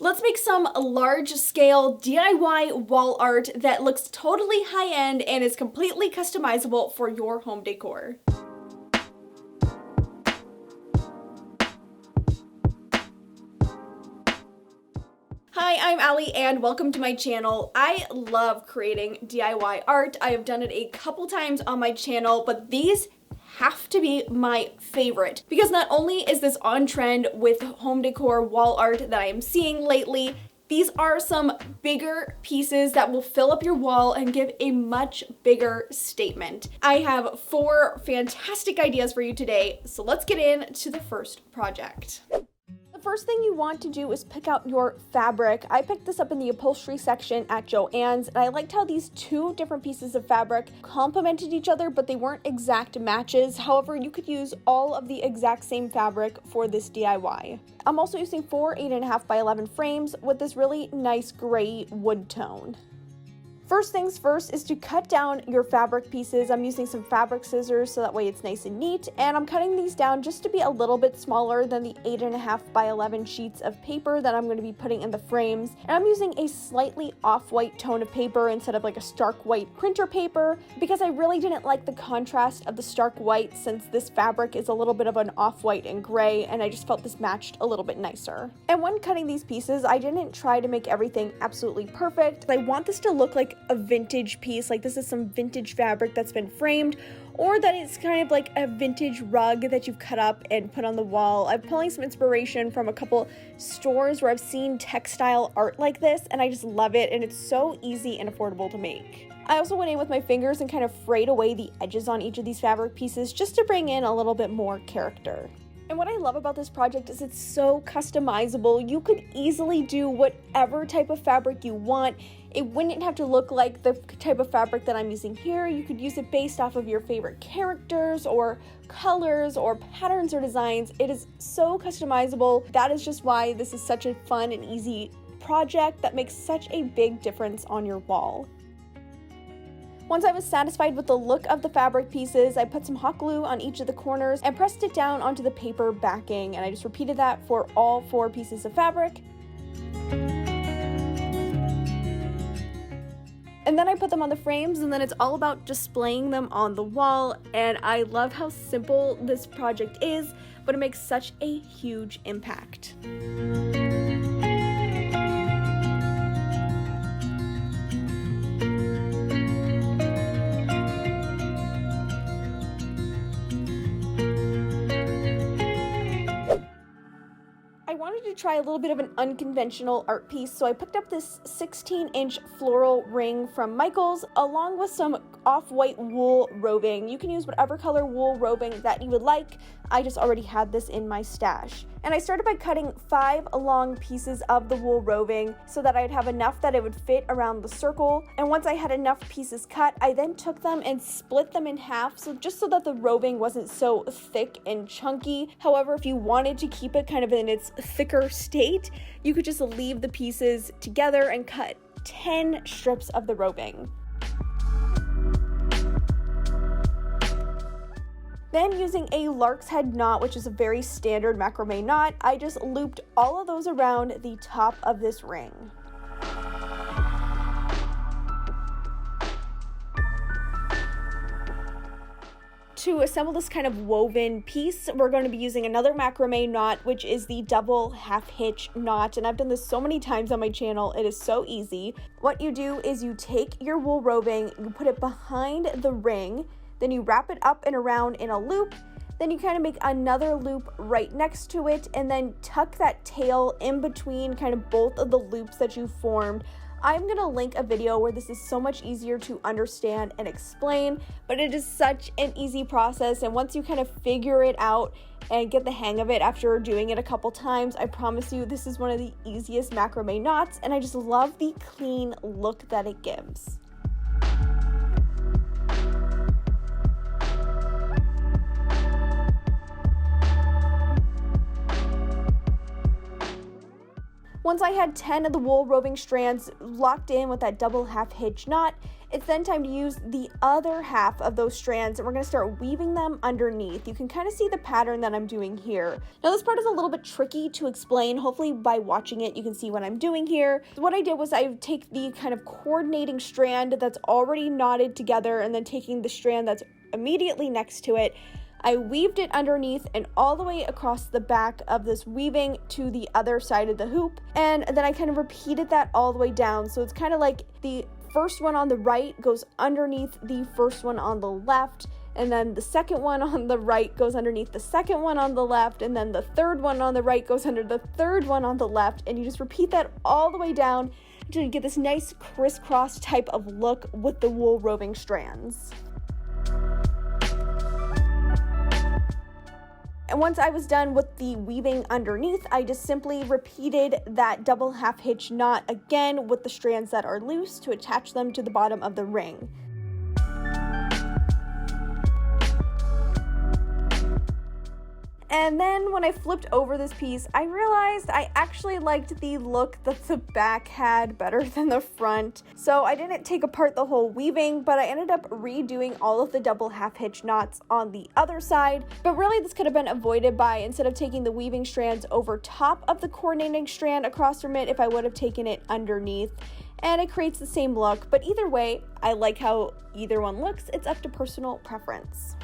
Let's make some large-scale DIY wall art that looks totally high-end and is completely customizable for your home decor. Hi, I'm Alli and welcome to my channel. I love creating DIY art. I have done it a couple times on my channel, but these have to be my favorite because not only is this on trend with home decor wall art that I am seeing lately, these are some bigger pieces that will fill up your wall and give a much bigger statement. I have 4 fantastic ideas for you today, so let's get into the first project. The first thing you want to do is pick out your fabric. I picked this up in the upholstery section at Joann's, and I liked how these 2 different pieces of fabric complemented each other, but they weren't exact matches. However, you could use all of the exact same fabric for this DIY. I'm also using 4 8.5 by 11 frames with this really nice gray wood tone. First things first is to cut down your fabric pieces. I'm using some fabric scissors so that way it's nice and neat, and I'm cutting these down just to be a little bit smaller than the 8.5 by 11 sheets of paper that I'm going to be putting in the frames. And I'm using a slightly off-white tone of paper instead of like a stark white printer paper because I really didn't like the contrast of the stark white since this fabric is a little bit of an off-white and gray, and I just felt this matched a little bit nicer. And when cutting these pieces, I didn't try to make everything absolutely perfect. I want this to look like a vintage piece, like this is some vintage fabric that's been framed, or that it's kind of like a vintage rug that you've cut up and put on the wall. I'm pulling some inspiration from a couple stores where I've seen textile art like this, and I just love it, and it's so easy and affordable to make. I also went in with my fingers and kind of frayed away the edges on each of these fabric pieces just to bring in a little bit more character. And what I love about this project is it's so customizable. You could easily do whatever type of fabric you want. It wouldn't have to look like the type of fabric that I'm using here. You could use it based off of your favorite characters or colors or patterns or designs. It is so customizable. That is just why this is such a fun and easy project that makes such a big difference on your wall. Once I was satisfied with the look of the fabric pieces, I put some hot glue on each of the corners and pressed it down onto the paper backing, and I just repeated that for all 4 pieces of fabric. And then I put them on the frames, and then it's all about displaying them on the wall, and I love how simple this project is, but it makes such a huge impact. I wanted to try a little bit of an unconventional art piece, so I picked up this 16-inch floral ring from Michaels along with some off-white wool roving. You can use whatever color wool roving that you would like. I just already had this in my stash. And I started by cutting 5 long pieces of the wool roving so that I'd have enough that it would fit around the circle. And once I had enough pieces cut, I then took them and split them in half, just so that the roving wasn't so thick and chunky. However, if you wanted to keep it kind of in its thicker state, you could just leave the pieces together and cut 10 strips of the roving. Then using a lark's head knot, which is a very standard macrame knot, I just looped all of those around the top of this ring. To assemble this kind of woven piece, we're going to be using another macrame knot, which is the double half hitch knot, and I've done this so many times on my channel. It is so easy. What you do is you take your wool roving, you put it behind the ring, then you wrap it up and around in a loop, then you kind of make another loop right next to it, and then tuck that tail in between kind of both of the loops that you formed. I'm going to link a video where this is so much easier to understand and explain, but it is such an easy process, and once you kind of figure it out and get the hang of it after doing it a couple times, I promise you this is one of the easiest macrame knots, and I just love the clean look that it gives. Once I had 10 of the wool roving strands locked in with that double half hitch knot, it's then time to use the other half of those strands, and we're going to start weaving them underneath. You can kind of see the pattern that I'm doing here. Now this part is a little bit tricky to explain. Hopefully by watching it you can see what I'm doing here. So what I did was I take the kind of coordinating strand that's already knotted together, and then taking the strand that's immediately next to it, I weaved it underneath and all the way across the back of this weaving to the other side of the hoop, and then I kind of repeated that all the way down. So it's kind of like the first one on the right goes underneath the first one on the left, and then the second one on the right goes underneath the second one on the left, and then the third one on the right goes under the third one on the left, and you just repeat that all the way down until you get this nice crisscross type of look with the wool roving strands. And once I was done with the weaving underneath, I just simply repeated that double half hitch knot again with the strands that are loose to attach them to the bottom of the ring. And then when I flipped over this piece, I realized I actually liked the look that the back had better than the front. So I didn't take apart the whole weaving, but I ended up redoing all of the double half hitch knots on the other side. But really this could have been avoided by, instead of taking the weaving strands over top of the coordinating strand across from it, if I would have taken it underneath. And it creates the same look, but either way, I like how either one looks. It's up to personal preference.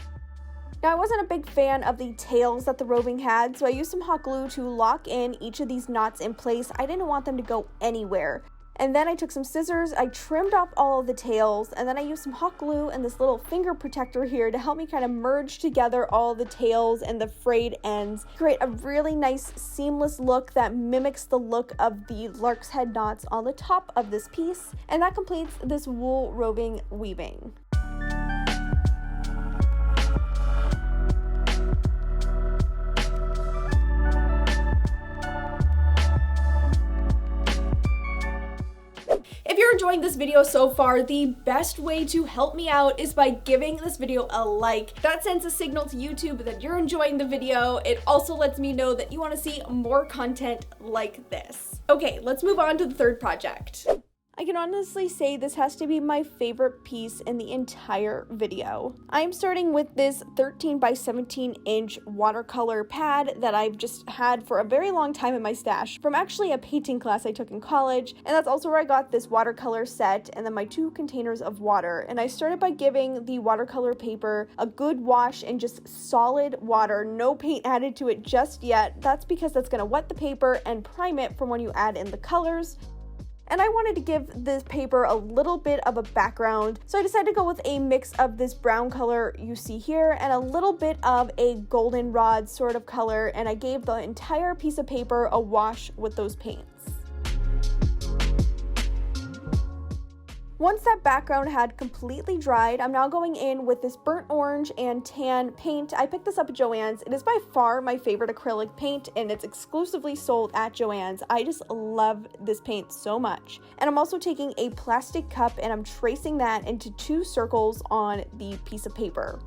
Now I wasn't a big fan of the tails that the roving had, so I used some hot glue to lock in each of these knots in place. I didn't want them to go anywhere. And then I took some scissors, I trimmed off all of the tails, and then I used some hot glue and this little finger protector here to help me kind of merge together all the tails and the frayed ends, create a really nice seamless look that mimics the look of the lark's head knots on the top of this piece. And that completes this wool roving weaving. If you're enjoying this video so far, the best way to help me out is by giving this video a like. That sends a signal to YouTube that you're enjoying the video. It also lets me know that you want to see more content like this. Okay, let's move on to the third project. I can honestly say this has to be my favorite piece in the entire video. I'm starting with this 13 by 17 inch watercolor pad that I've just had for a very long time in my stash from actually a painting class I took in college, and that's also where I got this watercolor set and then my 2 containers of water. And I started by giving the watercolor paper a good wash in just solid water, no paint added to it just yet. That's because that's going to wet the paper and prime it from when you add in the colors. And I wanted to give this paper a little bit of a background, so I decided to go with a mix of this brown color you see here and a little bit of a goldenrod sort of color, and I gave the entire piece of paper a wash with those paints. Once that background had completely dried, I'm now going in with this burnt orange and tan paint. I picked this up at Joann's. It is by far my favorite acrylic paint, and it's exclusively sold at Joann's. I just love this paint so much. And I'm also taking a plastic cup and I'm tracing that into 2 circles on the piece of paper.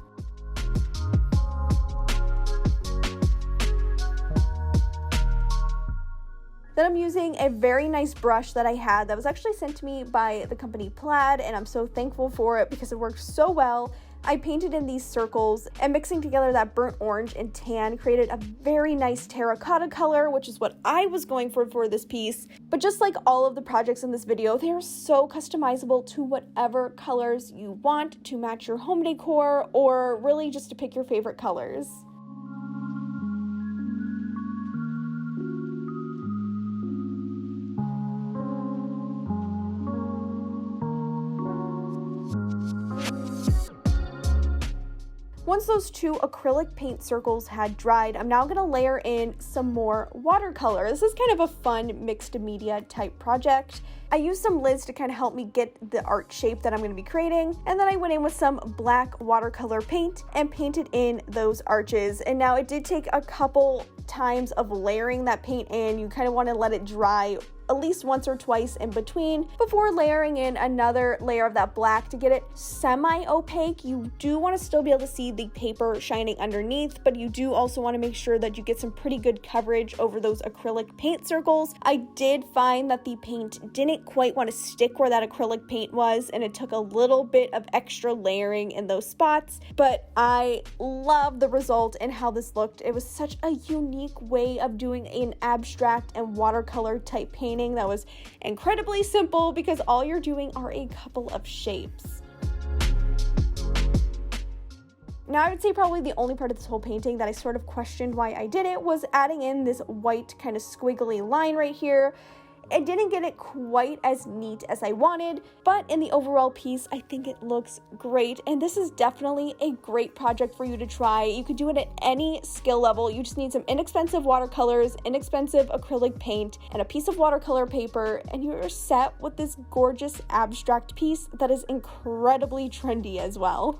Then I'm using a very nice brush that I had that was actually sent to me by the company Plaid, and I'm so thankful for it because it worked so well. I painted in these circles, and mixing together that burnt orange and tan created a very nice terracotta color, which is what I was going for this piece. But just like all of the projects in this video, they are so customizable to whatever colors you want to match your home decor, or really just to pick your favorite colors. Once those 2 acrylic paint circles had dried, I'm now going to layer in some more watercolor. This is kind of a fun mixed media type project. I used some lids to kind of help me get the art shape that I'm going to be creating, and then I went in with some black watercolor paint and painted in those arches. And now it did take a couple times of layering that paint in. You kind of want to let it dry at least once or twice in between before layering in another layer of that black to get it semi-opaque. You do want to still be able to see the paper shining underneath, but you do also want to make sure that you get some pretty good coverage over those acrylic paint circles. I did find that the paint didn't quite want to stick where that acrylic paint was, and it took a little bit of extra layering in those spots, but I love the result and how this looked. It was such a unique way of doing an abstract and watercolor type painting that was incredibly simple because all you're doing are a couple of shapes. Now, I would say probably the only part of this whole painting that I sort of questioned why I did it was adding in this white kind of squiggly line right here. I didn't get it quite as neat as I wanted, but in the overall piece, I think it looks great, and this is definitely a great project for you to try. You could do it at any skill level. You just need some inexpensive watercolors, inexpensive acrylic paint, and a piece of watercolor paper, and you're set with this gorgeous abstract piece that is incredibly trendy as well.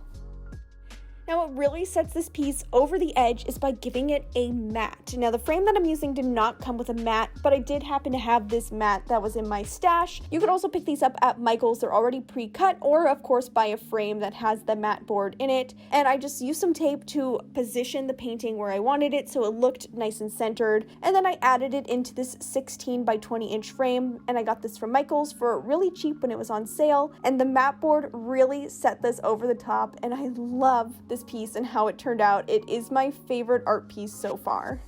Now, what really sets this piece over the edge is by giving it a mat. Now, the frame that I'm using did not come with a mat, but I did happen to have this mat that was in my stash. You could also pick these up at Michael's. They're already pre-cut, or of course buy a frame that has the mat board in it. And I just used some tape to position the painting where I wanted it so it looked nice and centered. And then I added it into this 16 by 20 inch frame, and I got this from Michael's for really cheap when it was on sale. And the mat board really set this over the top, and I love this piece and how it turned out. It is my favorite art piece so far.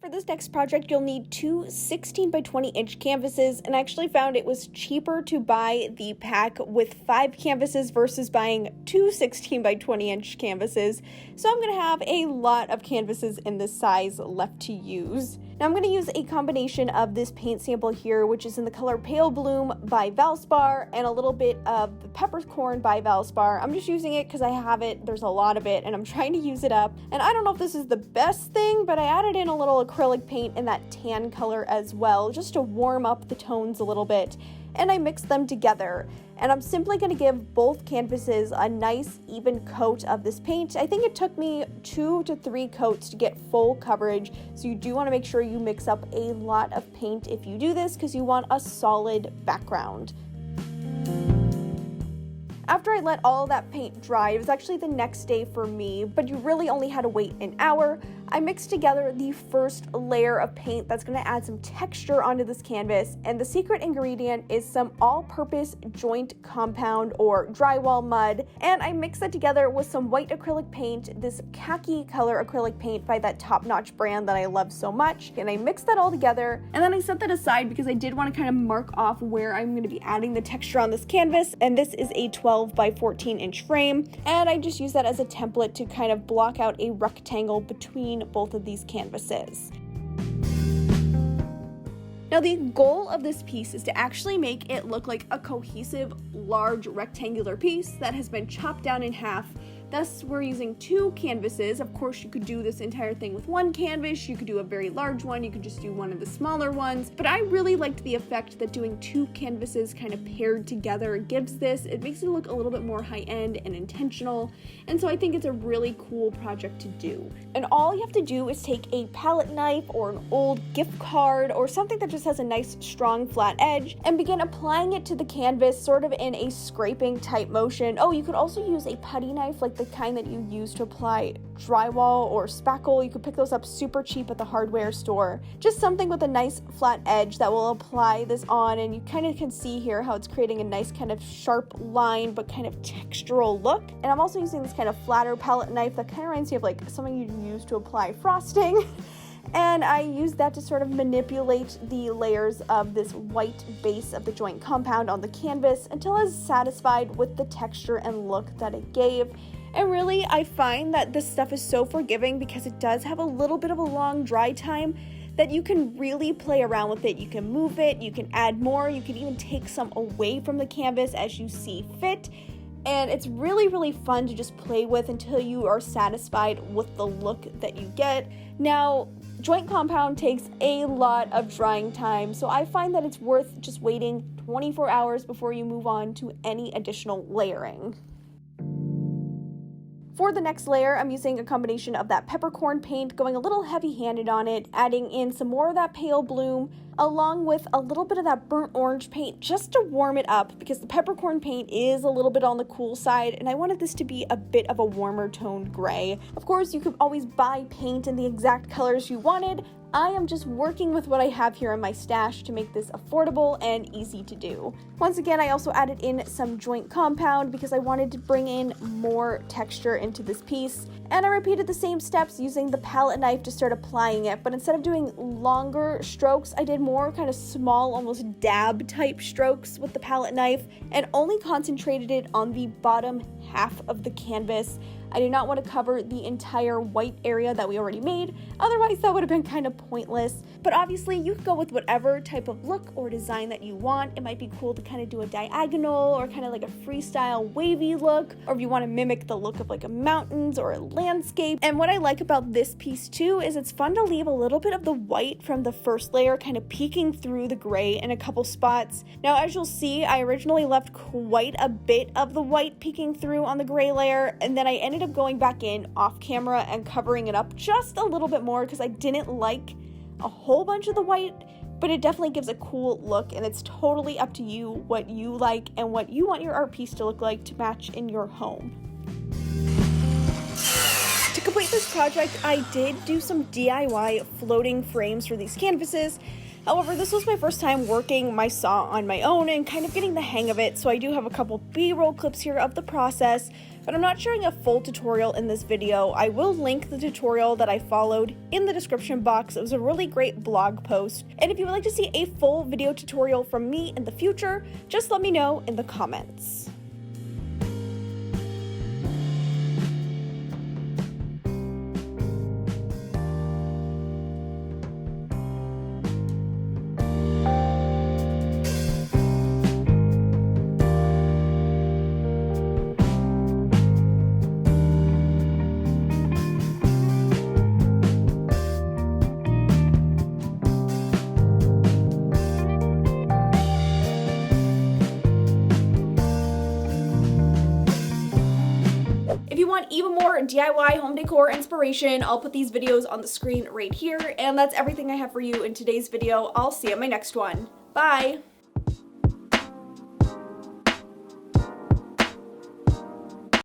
For this next project, you'll need two 16 by 20 inch canvases, and I actually found it was cheaper to buy the pack with 5 canvases versus buying two 16 by 20 inch canvases. So I'm going to have a lot of canvases in this size left to use. Now I'm going to use a combination of this paint sample here, which is in the color Pale Bloom by Valspar, and a little bit of the Peppercorn by Valspar. I'm just using it because I have it, there's a lot of it, and I'm trying to use it up. And I don't know if this is the best thing, but I added in a little acrylic paint in that tan color as well, just to warm up the tones a little bit. And I mixed them together. And I'm simply going to give both canvases a nice even coat of this paint. I think it took me 2 to 3 coats to get full coverage, so you do want to make sure you mix up a lot of paint if you do this, because you want a solid background. After I let all that paint dry, it was actually the next day for me, but you really only had to wait an hour. I mixed together the first layer of paint that's going to add some texture onto this canvas, and the secret ingredient is some all-purpose joint compound or drywall mud, and I mixed that together with some white acrylic paint, this khaki color acrylic paint by that top-notch brand that I love so much, and I mixed that all together, and then I set that aside because I did want to kind of mark off where I'm going to be adding the texture on this canvas, and this is a 12 by 14 inch frame, and I just use that as a template to kind of block out a rectangle between both of these canvases. Now, the goal of this piece is to actually make it look like a cohesive, large rectangular piece that has been chopped down in half. Thus, we're using 2 canvases. Of course, you could do this entire thing with 1 canvas, you could do a very large one, you could just do one of the smaller ones, but I really liked the effect that doing 2 canvases kind of paired together gives this. It makes it look a little bit more high-end and intentional, and so I think it's a really cool project to do. And all you have to do is take a palette knife or an old gift card or something that just has a nice, strong, flat edge and begin applying it to the canvas sort of in a scraping type motion. Oh, you could also use a putty knife, like the kind that you use to apply drywall or spackle. You could pick those up super cheap at the hardware store. Just something with a nice flat edge that will apply this on, and you kind of can see here how it's creating a nice kind of sharp line but kind of textural look. And I'm also using this kind of flatter palette knife that kind of reminds me of like something you'd use to apply frosting. And I use that to sort of manipulate the layers of this white base of the joint compound on the canvas until I was satisfied with the texture and look that it gave. And really, I find that this stuff is so forgiving because it does have a little bit of a long dry time that you can really play around with it. You can move it, you can add more, you can even take some away from the canvas as you see fit. And it's really, really fun to just play with until you are satisfied with the look that you get. Now, Joint compound takes a lot of drying time, so I find that it's worth just waiting 24 hours before you move on to any additional layering. For the next layer, I'm using a combination of that peppercorn paint, going a little heavy-handed on it, adding in some more of that pale bloom, along with a little bit of that burnt orange paint just to warm it up, because the peppercorn paint is a little bit on the cool side, and I wanted this to be a bit of a warmer toned gray. Of course, you could always buy paint in the exact colors you wanted. I am just working with what I have here in my stash to make this affordable and easy to do. Once again, I also added in some joint compound because I wanted to bring in more texture into this piece. And I repeated the same steps using the palette knife to start applying it, but instead of doing longer strokes, I did more kind of small, almost dab type strokes with the palette knife and only concentrated it on the bottom half of the canvas. I did not want to cover the entire white area that we already made, otherwise that would have been kind of pointless. But obviously you can go with whatever type of look or design that you want. It might be cool to kind of do a diagonal or kind of like a freestyle wavy look, or if you want to mimic the look of like a mountains or a landscape. And what I like about this piece too is it's fun to leave a little bit of the white from the first layer kind of peeking through the gray in a couple spots. Now, as you'll see, I originally left quite a bit of the white peeking through on the gray layer, and then I ended up going back in off camera and covering it up just a little bit more because I didn't like a whole bunch of the white, but it definitely gives a cool look, and it's totally up to you what you like and what you want your art piece to look like to match in your home. To complete this project, I did do some DIY floating frames for these canvases. However, this was my first time working my saw on my own and kind of getting the hang of it, so I do have a couple B-roll clips here of the process, but I'm not sharing a full tutorial in this video. I will link the tutorial that I followed in the description box. It was a really great blog post, and if you would like to see a full video tutorial from me in the future, just let me know in the comments. If you want even more DIY home decor inspiration, I'll put these videos on the screen right here, and that's everything I have for you in today's video. I'll see you in my next one. Bye!